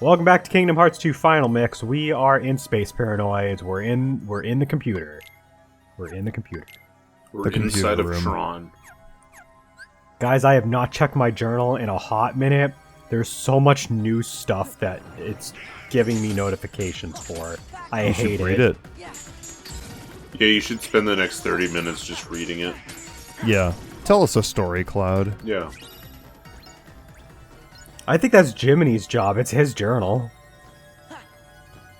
Welcome back to Kingdom Hearts 2 Final Mix. We are in Space Paranoids. We're in the computer. We're in the computer. We're inside of Tron. Guys, I have not checked my journal in a hot minute. There's so much new stuff that it's giving me notifications for. I hate read it. Yeah, you should spend the next 30 minutes just reading it. Yeah. Tell us a story, Cloud. Yeah. I think that's Jiminy's job. It's his journal.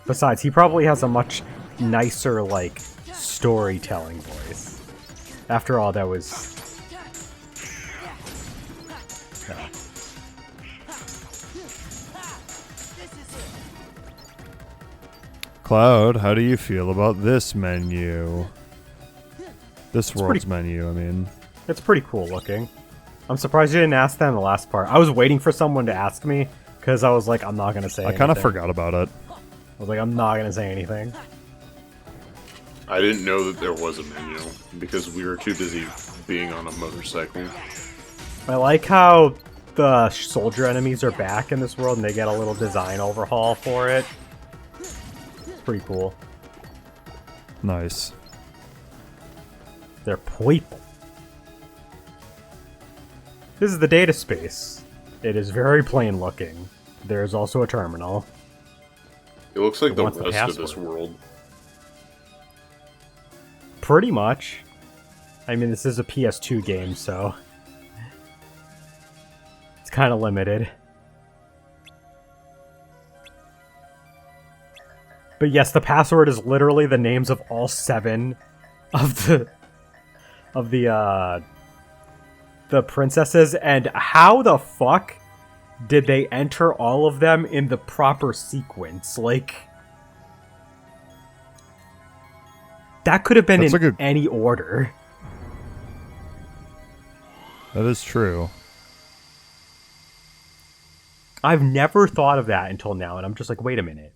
Besides, he probably has a much nicer, like, storytelling voice. After all, that was... Yeah. Cloud, how do you feel about this menu? This world's pretty... menu, I mean. It's pretty cool looking. I'm surprised you didn't ask that in the last part. I was waiting for someone to ask me, because I was like, I'm not going to say anything. I kind of forgot about it. I was like, I'm not going to say anything. I didn't know that there was a menu, because we were too busy being on a motorcycle. I like how the soldier enemies are back in this world, and they get a little design overhaul for it. It's pretty cool. Nice. They're purple. This is the data space. It is very plain looking. There's also a terminal. It looks like the wants the rest of this password. world. Pretty much. I mean, this is a PS2 game, so... it's kind of limited. But yes, the password is literally the names of all 7 of the princesses, and how the fuck did they enter all of them in the proper sequence? Like, that could have been in any order. That is true. I've never thought of that until now, and I'm just like, wait a minute.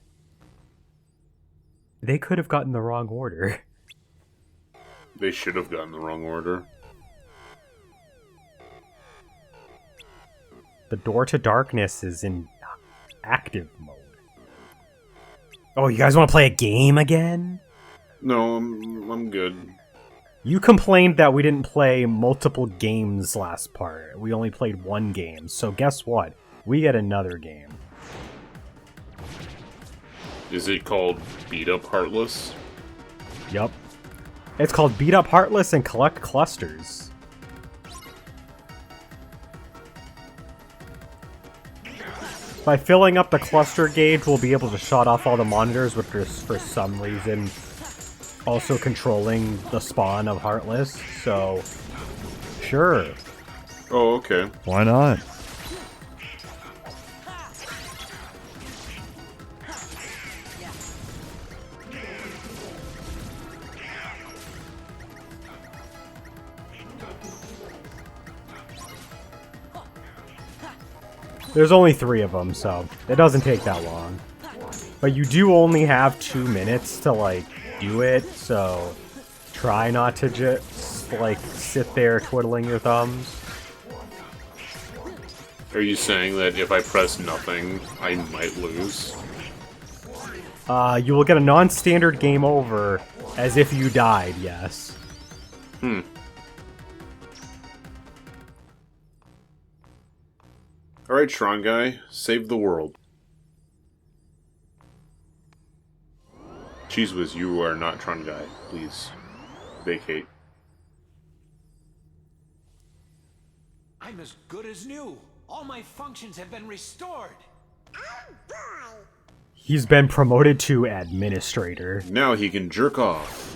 They could have gotten the wrong order. They should have gotten the wrong order. The door to darkness is in active mode. Oh, you guys want to play a game again? No, I'm good. You complained that we didn't play multiple games last part. We only played one game. So guess what? We get another game. Is it called Beat Up Heartless? Yup. It's called Beat Up Heartless and Collect Clusters. By filling up the cluster gauge, we'll be able to shut off all the monitors, which is, for some reason, also controlling the spawn of Heartless, so... Sure. Oh, okay. Why not? There's only 3 of them, so it doesn't take that long. But you do only have 2 minutes to, like, do it, so try not to just, like, sit there twiddling your thumbs. Are you saying that if I press nothing, I might lose? You will get a non-standard game over as if you died, yes. Alright, Tron Guy, save the world. Cheese Whiz, you are not Tron Guy. Please, vacate. I'm as good as new. All my functions have been restored. He's been promoted to administrator. Now he can jerk off.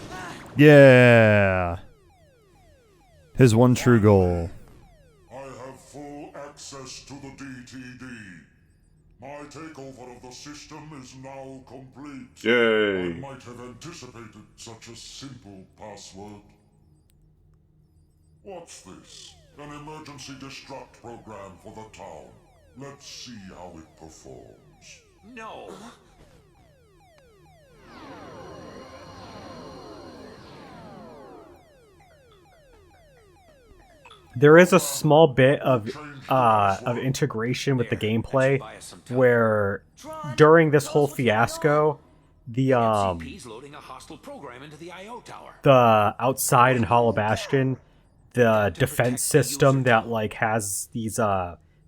Yeah! His one true goal. I have full access to the DTD. My takeover of the system is now complete. Yay! I might have anticipated such a simple password. What's this? An emergency destruct program for the town. Let's see how it performs. No. There is a small bit of integration with the gameplay where during this whole fiasco, the CP's loading a hostile program into the IO tower. the outside in Hollow Bastion, the defense system that like has these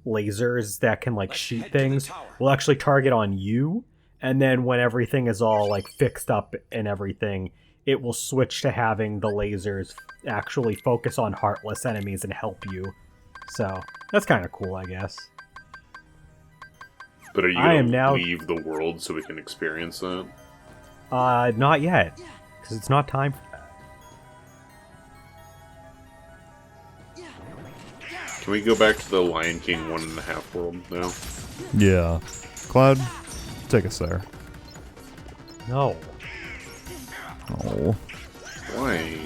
lasers that can like shoot things will actually target on you, and then when everything is all like fixed up and everything, it will switch to having the lasers actually focus on heartless enemies and help you. So that's kind of cool, I guess. But are you I am gonna now- leave the world so we can experience that? Not yet, because it's not time for that. Can we go back to the Lion King 1.5 world now? Yeah. Cloud, take us there. No. Oh. Why?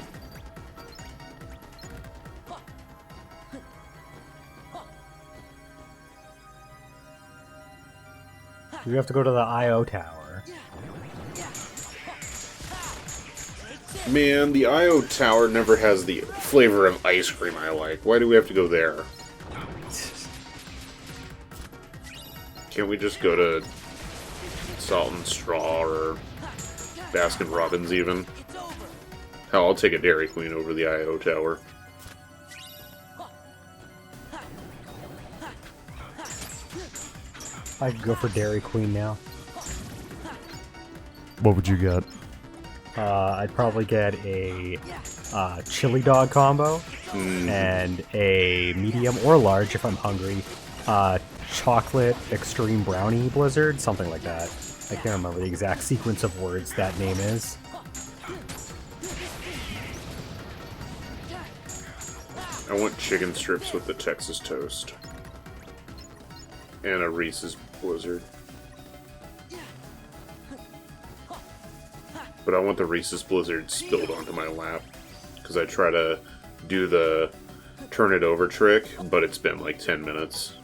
We have to go to the IO tower. Man, the IO tower never has the flavor of ice cream I like. Why do we have to go there? Can't we just go to Salt and Straw or Baskin Robbins even? Hell, I'll take a Dairy Queen over the IO tower. I could go for Dairy Queen now. What would you get? I'd probably get a chili dog combo and a medium or large if I'm hungry. Chocolate extreme brownie blizzard, something like that. I can't remember the exact sequence of words that name is. I want chicken strips with the Texas toast. And a Reese's Blizzard. But I want the Reese's Blizzard spilled onto my lap. Because I try to do the turn it over trick, but it's been like 10 minutes.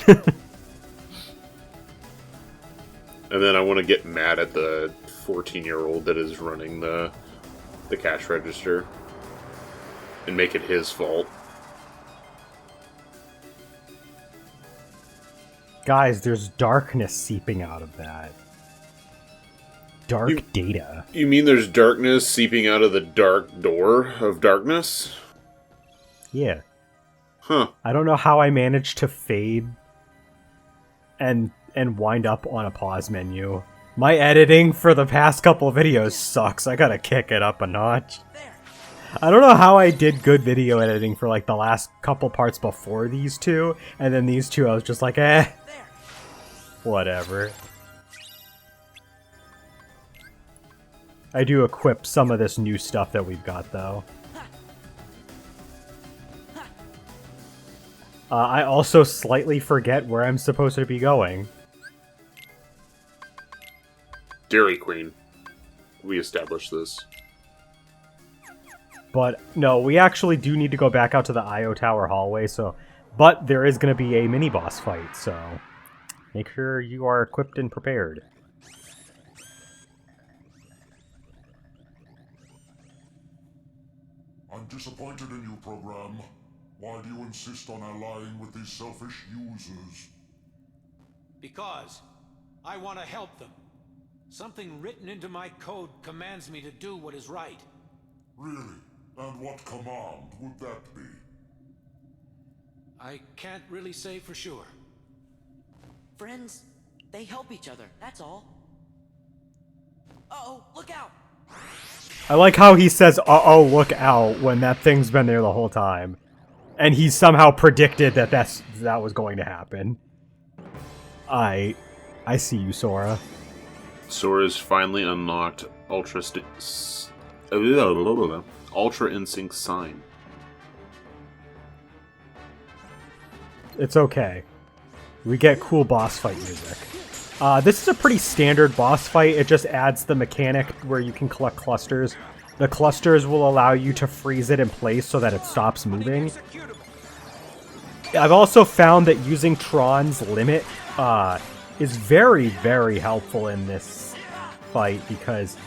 And then I want to get mad at the 14-year-old that is running the cash register. And make it his fault. Guys, there's darkness seeping out of that. Dark data. You mean there's darkness seeping out of the dark door of darkness? Yeah. Huh. I don't know how I managed to fade and wind up on a pause menu. My editing for the past couple of videos sucks. I gotta kick it up a notch. I don't know how I did good video editing for like the last couple parts before these two, and then these two I was just like, whatever. I do equip some of this new stuff that we've got though. I also slightly forget where I'm supposed to be going. Dairy Queen. We established this. But no, we actually do need to go back out to the IO Tower hallway, so... But there is going to be a mini-boss fight, so... Make sure you are equipped and prepared. I'm disappointed in you, program. Why do you insist on allying with these selfish users? Because I want to help them. Something written into my code commands me to do what is right. Really? And what command would that be? I can't really say for sure. Friends, they help each other, that's all. Uh-oh, look out! I like how he says, uh-oh, look out, when that thing's been there the whole time. And he somehow predicted that that was going to happen. I see you, Sora. Sora's finally unlocked Ultra Instinct Sign. It's okay. We get cool boss fight music. This is a pretty standard boss fight. It just adds the mechanic where you can collect clusters. The clusters will allow you to freeze it in place so that it stops moving. I've also found that using Tron's limit is very, very helpful in this fight because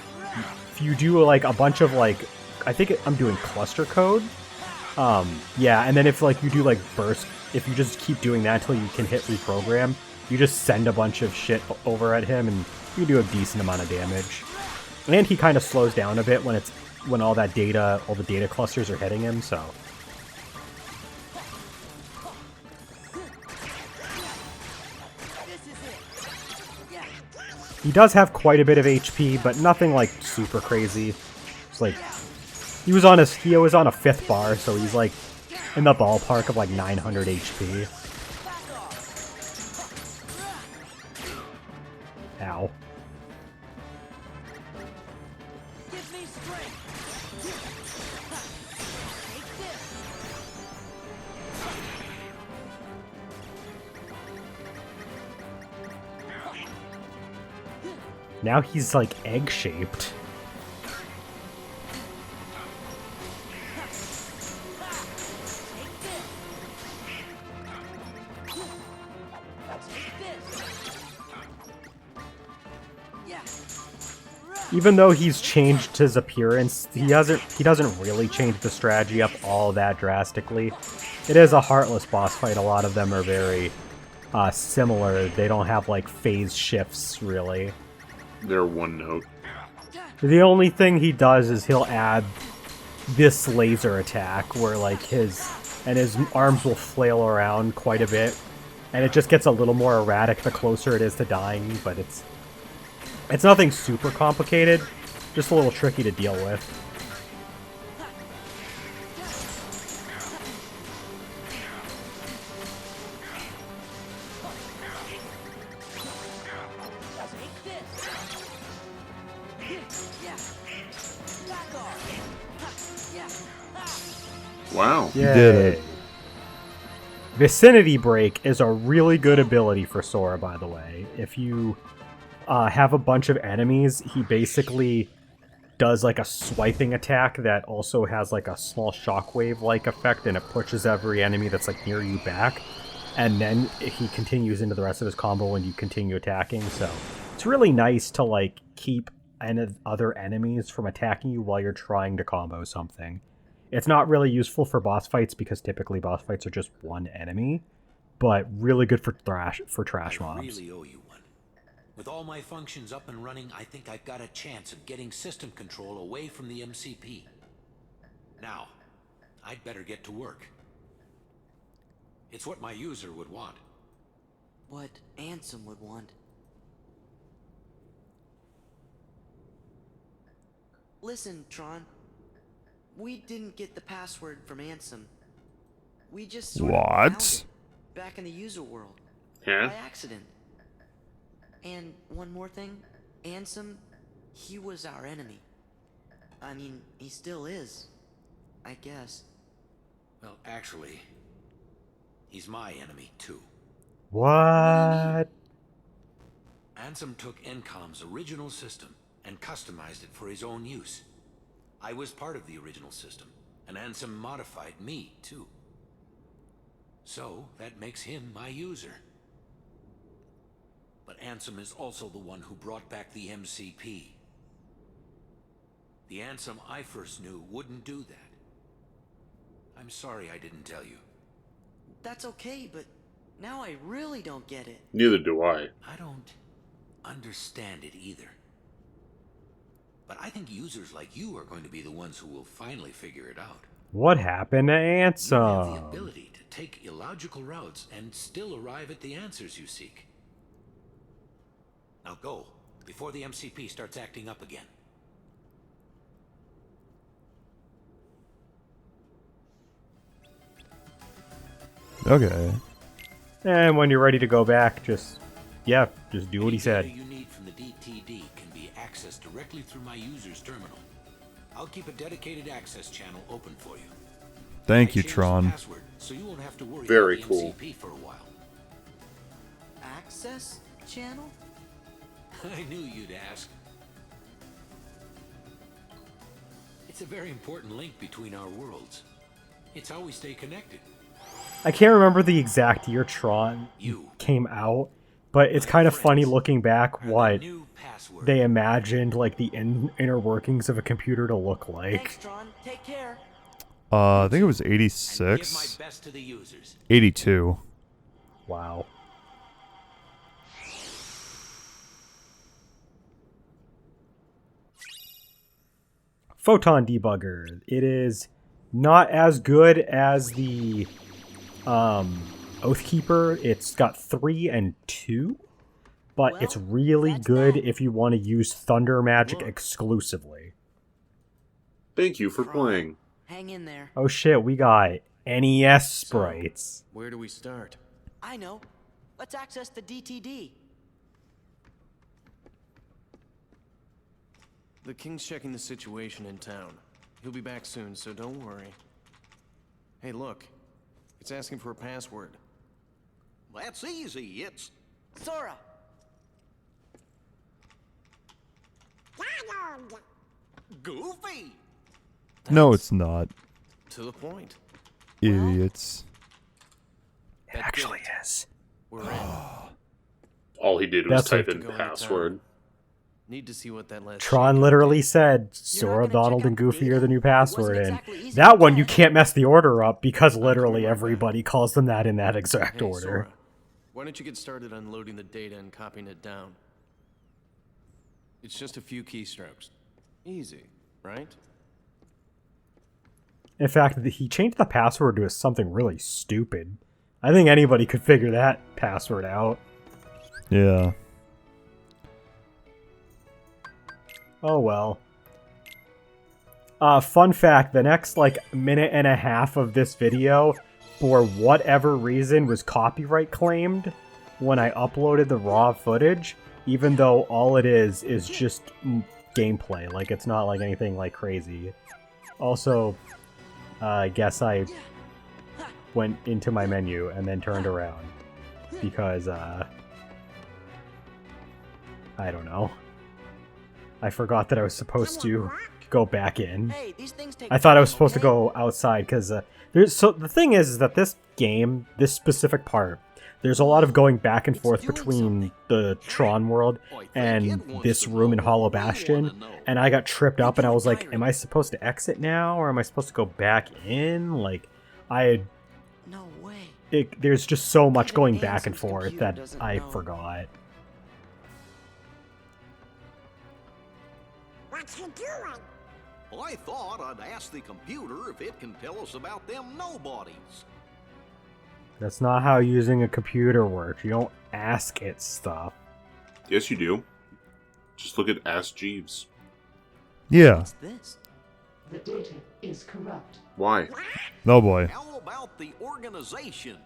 if you do like a bunch of like, I think I'm doing cluster code. Yeah, and then if like you do like burst, if you just keep doing that until you can hit reprogram, you just send a bunch of shit over at him and you do a decent amount of damage. And he kind of slows down a bit when all the data clusters are hitting him, so. He does have quite a bit of HP, but nothing like super crazy. It's like he was on a 5th bar, so he's like in the ballpark of like 900 HP. Ow. Give me strength. Take this. Now he's like egg-shaped. Even though he's changed his appearance, he doesn't really change the strategy up all that drastically. It is a heartless boss fight. A lot of them are very similar. They don't have like phase shifts really. They're one note. The only thing he does is he'll add this laser attack where like his arms will flail around quite a bit, and it just gets a little more erratic the closer it is to dying, but it's nothing super complicated, just a little tricky to deal with. Wow. You did it. Vicinity Break is a really good ability for Sora, by the way. If you have a bunch of enemies, he basically does like a swiping attack that also has like a small shockwave-like effect, and it pushes every enemy that's like near you back. And then he continues into the rest of his combo when you continue attacking, so it's really nice to like keep other enemies from attacking you while you're trying to combo something. It's not really useful for boss fights because typically boss fights are just one enemy, but really good for trash I mobs. really owe you one. With all my functions up and running, I think I've got a chance of getting system control away from the MCP. Now, I'd better get to work. It's what my user would want. What Ansem would want. Listen, Tron. We didn't get the password from Ansem. We just sort of found What? it back in the user world. Yeah? By accident. And one more thing, Ansem, he was our enemy. I mean, he still is, I guess. Well, actually, he's my enemy, too. What? Ansem took Encom's original system and customized it for his own use. I was part of the original system, and Ansem modified me, too. So, that makes him my user. But Ansem is also the one who brought back the MCP. The Ansem I first knew wouldn't do that. I'm sorry I didn't tell you. That's okay, but now I really don't get it. Neither do I. I don't understand it either. But I think users like you are going to be the ones who will finally figure it out. What happened to You have the Ansem? ability to take illogical routes and still arrive at the answers you seek. Now go, before the MCP starts acting up again. Okay. And when you're ready to go back, just do what he Any said. data you need from the DTD can be accessed directly through my user's terminal. I'll keep a dedicated access channel open for you. Thank I you, changed the Tron. password, so you won't have to worry Very about cool. the MCP for a while. Access channel? I knew you'd ask. It's a very important link between our worlds. It's how we stay connected. I can't remember the exact year Tron You came out, but it's kind of funny looking back are the what new password. they imagined like the inner workings of a computer to look Thanks, like. Tron. Take care. I think it was And give my 86. best to the users. 82. Wow. Photon Debugger. It is not as good as the Oathkeeper. It's got 3 and 2, but Well, it's really that's good that. if you want to use Thunder Magic Look. exclusively. Thank you for playing. Hang in there. Oh shit, we got NES sprites. Where do we start? I know. Let's access the DTD. The King's checking the situation in town. He'll be back soon, so don't worry. Hey, look. It's asking for a password. That's easy. It's Sora! Goofy. No, it's not. To the point. Idiots. It actually is. We're in. All he did was That's type what- in to go into password. Need to see what that last Tron shake literally said Sora, gonna check Donald, and out the Goofy are data? the new It wasn't password, and exactly easy that to one you get. can't mess the order up because literally right back. everybody calls them that in that exact Hey, order. Sora, why don't you get started unloading the data and copying it down? It's just a few keystrokes. Easy, right? In fact, he changed the password to something really stupid. I think anybody could figure that password out. Yeah. Oh well. Fun fact, the next like minute and a half of this video, for whatever reason, was copyright claimed when I uploaded the raw footage, even though all it is just gameplay. Like, it's not like anything like crazy. Also, I guess I went into my menu and then turned around because, I don't know. I forgot that I was supposed to go back in. Hey, these things take I thought I was time, supposed to okay? go outside because so the thing is that this game, this specific part, there's a lot of going back and It's forth doing between something. the Tron world I think and it wants this to room in know Hollow what we Bastion, wanna know. and I got tripped up and I was like, diary. am I supposed to exit now or am I supposed to go back in? Like, No way. there's just so much Even going back and Ansom's forth computer that doesn't I know. forgot. What's he doing? I thought I'd ask the computer if it can tell us about them nobodies. That's not how using a computer works. You don't ask it stuff. Yes, you do. Just look at Ask Jeeves. Yeah. What's this? The data is corrupt. Why? Oh boy. How about the organization?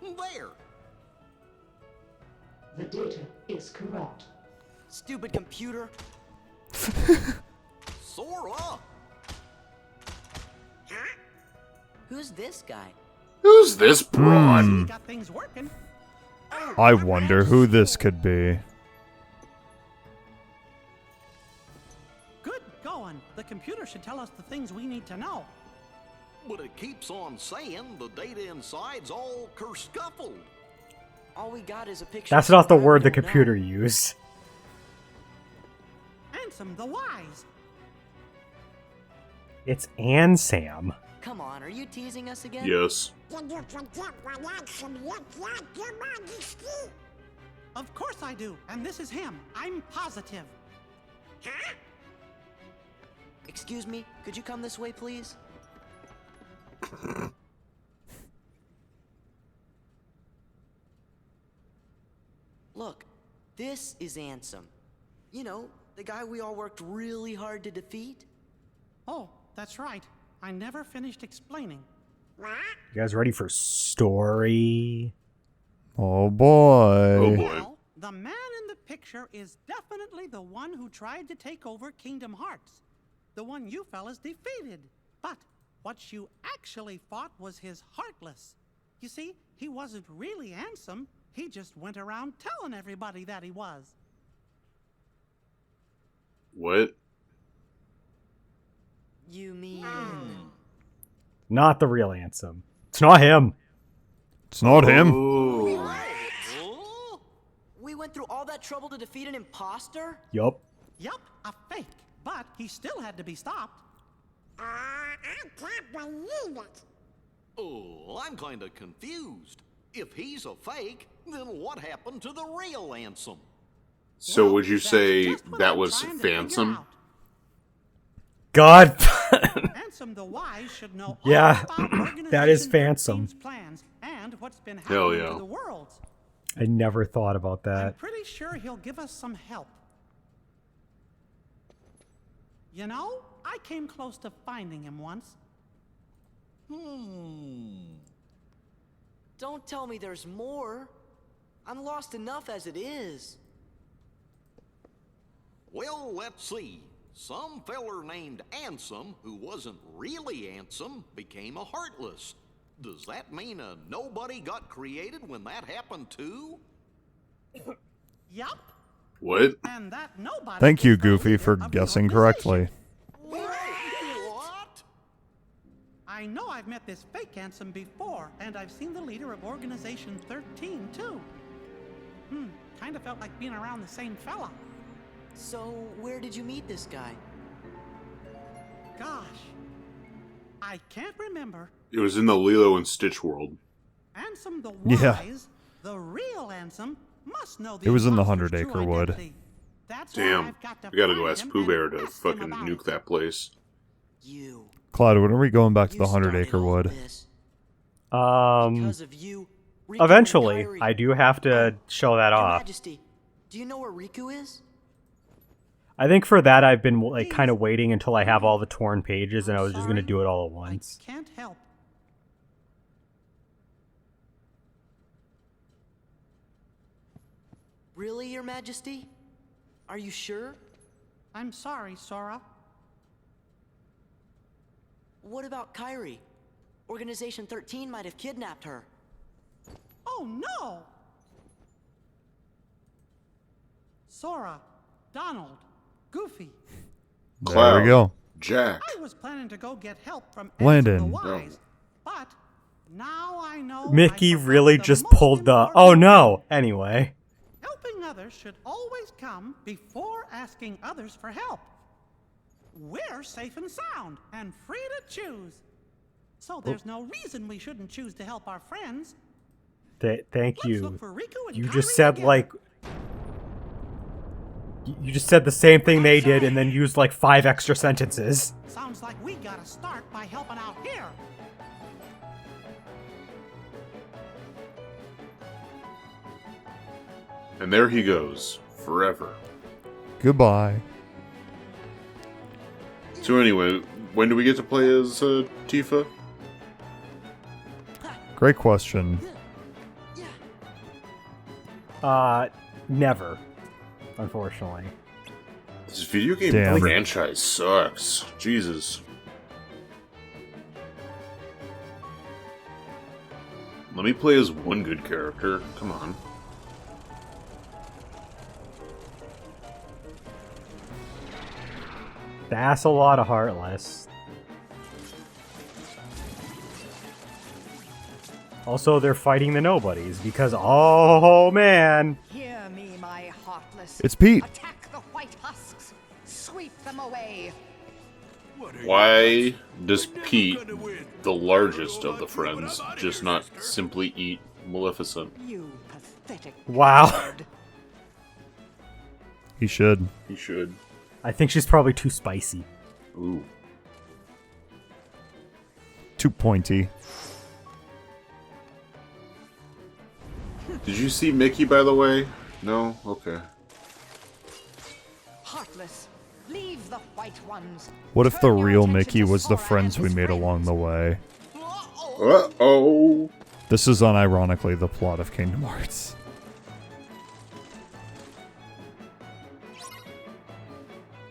There. The data is corrupt. Stupid computer. Sora. Who's this guy? Who's this broad? Hmm. Got things working. I wonder who this could be. Good going. The computer should tell us the things we need to know. But it keeps on saying the data inside's all kerscuffled. All we got is a picture. That's of not the some guy word we the don't know. computer used. Ansem the Wise. It's Ansam. Come on, are you teasing us again? Yes. Did you forget what Ansem looked like, Your Majesty? Of course I do. And this is him. I'm positive. Huh? Excuse me, could you come this way, please? Look, this is Ansem. You know, the guy we all worked really hard to defeat. Oh, that's right. I never finished explaining. What? You guys ready for story? Oh boy. Oh boy. Well, the man in the picture is definitely the one who tried to take over Kingdom Hearts. The one you fellas defeated. But what you actually fought was his Heartless. You see, he wasn't really Ansem. He just went around telling everybody that he was. What? You mean... Not the real Ansem. It's not him. It's not him. Oh. Oh? We went through all that trouble to defeat an imposter? Yup. Yup, a fake. But he still had to be stopped. I can't believe it. Oh, I'm kind of confused. If he's a fake, then what happened to the real Ansem? So Well, would you that's say just what that I'm was trying to figure Phantom? out. God. Ansem the Wise should know Yeah, all about that is Organization Phantom. 13's plans and what's been Hell happening yeah. to the worlds. I never thought about I'm that. pretty sure he'll give us some help. You know, I came close to finding him once. Don't tell me there's more. I'm lost enough as it is. Well, let's see. Some feller named Ansem, who wasn't really Ansem, became a Heartless. Does that mean a nobody got created when that happened too? Yup. What? And that nobody. Thank you, is the Goofy, leader for of the guessing organization. correctly. What? I know I've met this fake Ansem before, and I've seen the leader of Organization 13 too. Kind of felt like being around the same fella. So, where did you meet this guy? Gosh, I can't remember. It was in the Lilo and Stitch world. Ansem the Yeah. Wise, the real Ansem, must know the It was in the imposter's 100 true Acre Wood. identity. That's why Damn. I've got to We gotta go find ask him Pooh and Bear to ask him fucking about nuke it. that place. You. Cloud, when are we going back to You the 100 started Acre all Wood? this. Um, Because of you, Riku and eventually, Kairi. I do have to show that Your off. Majesty, do you know where Riku is? I think for that I've been like kind of waiting until I have all the torn pages, and I was just gonna Sorry, do it all at I once. can't help. Really, Your Majesty? Are you sure? I'm sorry, Sora. What about Kairi? Organization 13 might have kidnapped her. Oh no! Sora, Donald, Goofy. There Cloud. we go. Jack. I was planning to go get help from Ansem the Landon. Wise, but now I know. Mickey I forgot really the just most pulled the. important Oh thing. no! Anyway. Helping others should always come before asking others for help. We're safe and sound and free to choose. So there's no reason we shouldn't choose to help our friends. Thank Let's you. look for Riku and You Kairi just said together. like. You just said the same thing they did, and then used like 5 extra sentences. Sounds like we gotta start by helping out here. And there he goes. Forever. Goodbye. So anyway, when do we get to play as Tifa? Great question. Never. Unfortunately. This video game Damn. franchise sucks. Jesus. Let me play as one good character. Come on. That's a lot of Heartless. Also, they're fighting the nobodies because, oh man, Hear me, my heartless. It's Pete. Attack the white husks. Sweep them away. Why does Pete, the largest of the friends, just not simply eat Maleficent? You pathetic. wow. coward. He should. He should. I think she's probably too spicy. Ooh. Too pointy. Did you see Mickey, by the way? No? Okay. Heartless. Leave the white ones. What if the Turn your real attention Mickey to was the Sora friends and we his made along the way? Uh-oh. This is unironically the plot of Kingdom Hearts.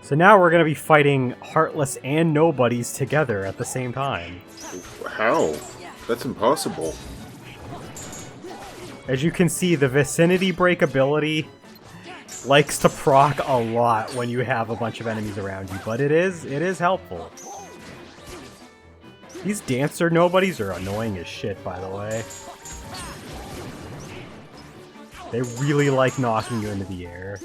So now we're gonna be fighting Heartless and Nobodies together at the same time. How? That's impossible. As you can see, the Vicinity Break ability likes to proc a lot when you have a bunch of enemies around you, but it is helpful. These dancer nobodies are annoying as shit, by the way. They really like knocking you into the air.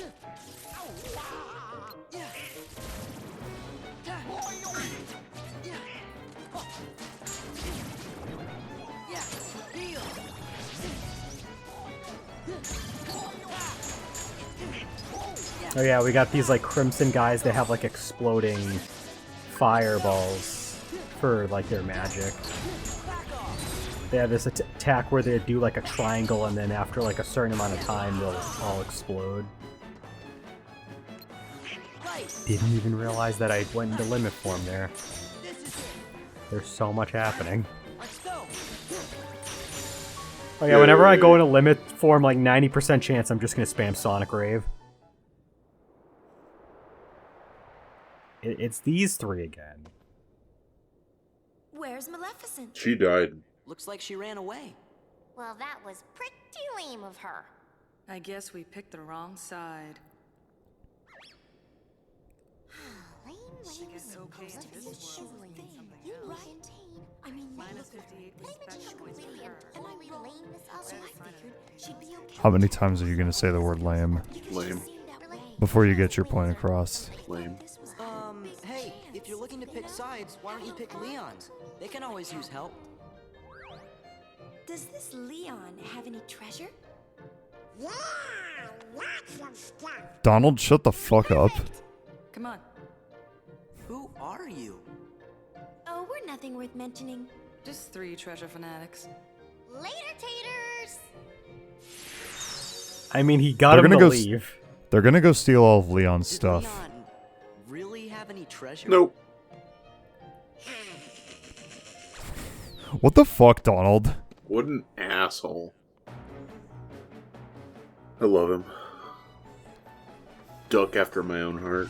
Oh yeah, we got these like crimson guys that have like exploding fireballs for like their magic. They have this attack where they do like a triangle and then after like a certain amount of time they'll all explode. Didn't even realize that I went into limit form there. There's so much happening. Oh yeah, whenever I go into limit form, like 90% chance I'm just gonna spam Sonic Rave. It's these three again. Where's Maleficent? She died. Looks like she ran away. Well, that was pretty lame of her. I guess we picked the wrong side. Lame, lame, okay, lame. this is You else. I mean, Minus look, 58 did I mention special how points for completely her. and totally lame this up? So I figured she'd be okay. How many times are you gonna say the word lame Lame. before you get your point across? Lame. Hey, if you're looking to pick sides, why don't you pick Leon's? They can always use help. Does this Leon have any treasure? Yeah, lots of stuff. Donald, shut the fuck up. Come on. Who are you? Oh, we're nothing worth mentioning. Just 3 treasure fanatics. Later, taters! I mean, he got They're him gonna to go leave. They're gonna go steal all of Leon's Did stuff. Leon really have any treasure? Nope. What the fuck, Donald? What an asshole. I love him. Duck after my own heart.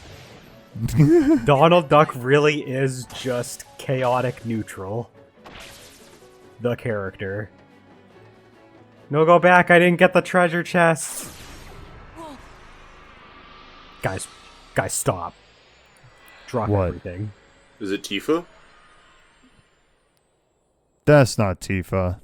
Donald Duck really is just chaotic neutral. The character. No, go back, I didn't get the treasure chest. Guys, stop. Drop What? everything. Is it Tifa? That's not Tifa.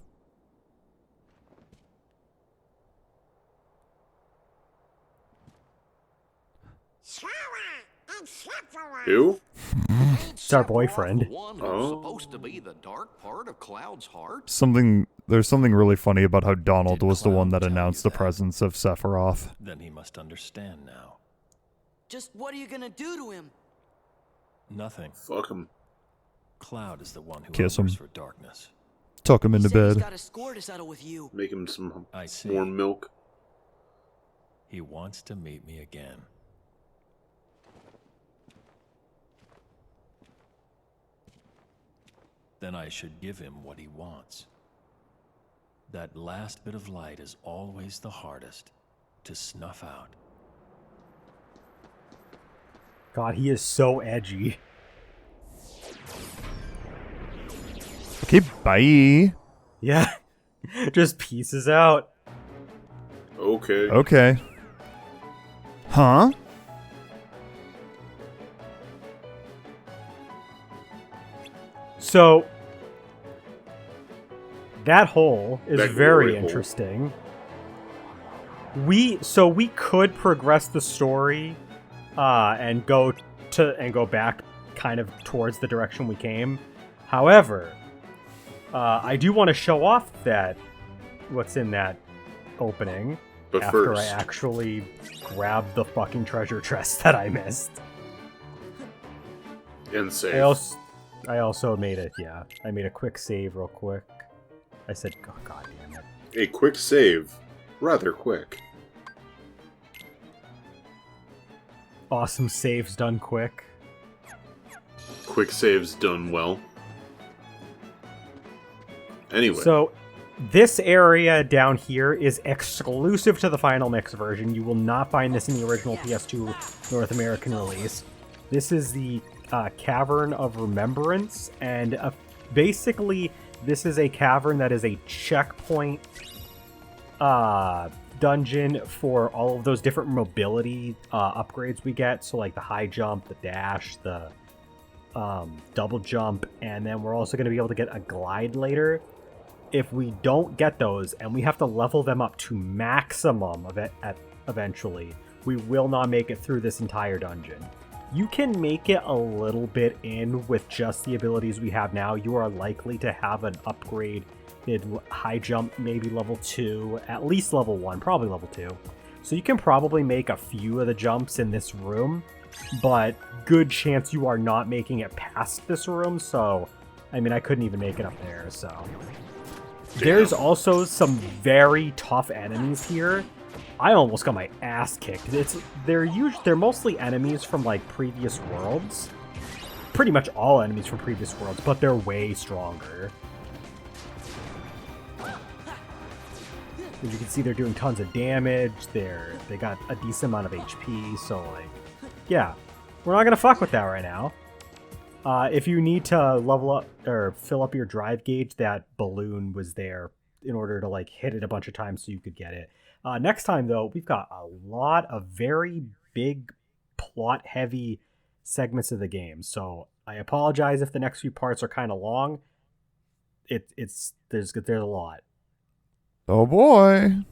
Who? It's our boyfriend. One who's Oh. supposed to be the dark part of Cloud's heart? There's something really funny about how Donald was the one that announced the presence of Sephiroth. Then he must understand now. Just what are you gonna do to him? Nothing. Fuck him. Cloud is the one who Kiss hungers him. for darkness. Tuck him into He said he's bed. got a score to settle with you. Make him some I see. more milk. He wants to meet me again. Then I should give him what he wants. That last bit of light is always the hardest to snuff out. God, he is so edgy. Okay, bye. Yeah. Just pieces out. Okay. Okay. Huh? So, that hole is That very glory hole. interesting. We could progress the story and go back kind of towards the direction we came. However, I do want to show off what's in that opening But after first, I actually grab the fucking treasure chest that I missed. and save. I also made it. Yeah, I made a quick save real quick. I said, oh, God damn it. A quick save. Rather quick. Awesome saves done quick. Quick saves done well. Anyway. So, this area down here is exclusive to the Final Mix version. You will not find this in the original PS2 North American release. This is the Cavern of Remembrance, and basically, this is a cavern that is a checkpoint dungeon for all of those different mobility upgrades we get. So, like the high jump, the dash, the double jump, and then we're also going to be able to get a glide later. If we don't get those, and we have to level them up to maximum of it eventually, we will not make it through this entire dungeon. You can make it a little bit in with just the abilities we have now. You are likely to have an upgrade in high jump, maybe level 2, at least level 1, probably level 2. So you can probably make a few of the jumps in this room, but good chance you are not making it past this room, so, I mean, I couldn't even make it up there, so. There's also some very tough enemies here. I almost got my ass kicked. They're mostly enemies from, like, previous worlds. Pretty much all enemies from previous worlds, but they're way stronger. As you can see, they're doing tons of damage. They got a decent amount of HP, so, like, yeah. We're not gonna fuck with that right now. If you need to level up or fill up your drive gauge, that balloon was there in order to, like, hit it a bunch of times so you could get it. Next time, though, we've got a lot of very big, plot-heavy segments of the game, so I apologize if the next few parts are kind of long. There's a lot. Oh boy.